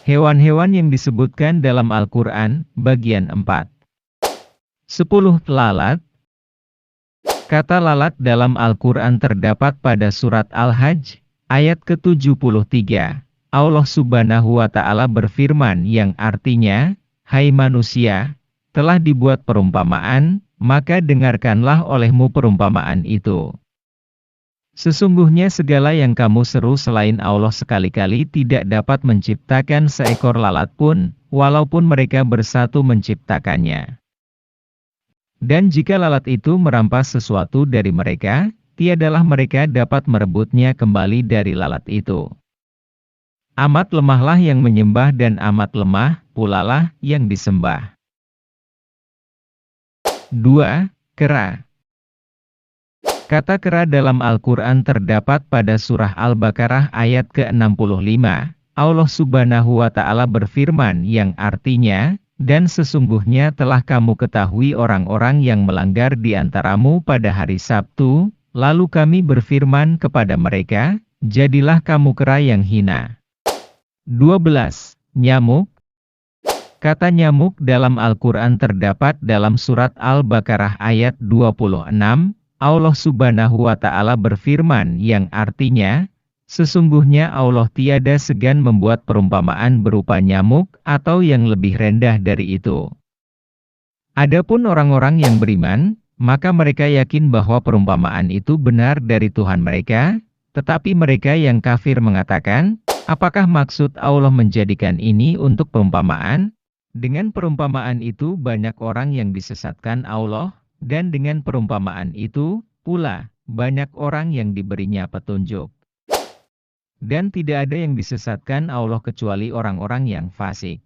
Hewan-hewan yang disebutkan dalam Al-Quran, bagian 4. 10. Lalat. Kata lalat dalam Al-Quran terdapat pada surat Al-Hajj, ayat ke-73. Allah Subhanahu wa Ta'ala berfirman yang artinya, "Hai manusia, telah dibuat perumpamaan, maka dengarkanlah olehmu perumpamaan itu. Sesungguhnya segala yang kamu seru selain Allah sekali-kali tidak dapat menciptakan seekor lalat pun, walaupun mereka bersatu menciptakannya. Dan jika lalat itu merampas sesuatu dari mereka, tiadalah mereka dapat merebutnya kembali dari lalat itu. Amat lemahlah yang menyembah dan amat lemah pulalah yang disembah." 2. Kera. Kata kera dalam Al-Quran terdapat pada surah Al-Baqarah ayat ke-65. Allah Subhanahu wa Ta'ala berfirman yang artinya, "Dan sesungguhnya telah kamu ketahui orang-orang yang melanggar di antaramu pada hari Sabtu, lalu kami berfirman kepada mereka, jadilah kamu kera yang hina." 12. Nyamuk. Kata nyamuk dalam Al-Quran terdapat dalam surat Al-Baqarah ayat 26. Allah Subhanahu wa Ta'ala berfirman yang artinya, "Sesungguhnya Allah tiada segan membuat perumpamaan berupa nyamuk atau yang lebih rendah dari itu." Adapun orang-orang yang beriman, maka mereka yakin bahwa perumpamaan itu benar dari Tuhan mereka, tetapi mereka yang kafir mengatakan, "Apakah maksud Allah menjadikan ini untuk perumpamaan?" Dengan perumpamaan itu banyak orang yang disesatkan Allah, dan dengan perumpamaan itu, pula, banyak orang yang diberinya petunjuk. Dan tidak ada yang disesatkan Allah kecuali orang-orang yang fasik.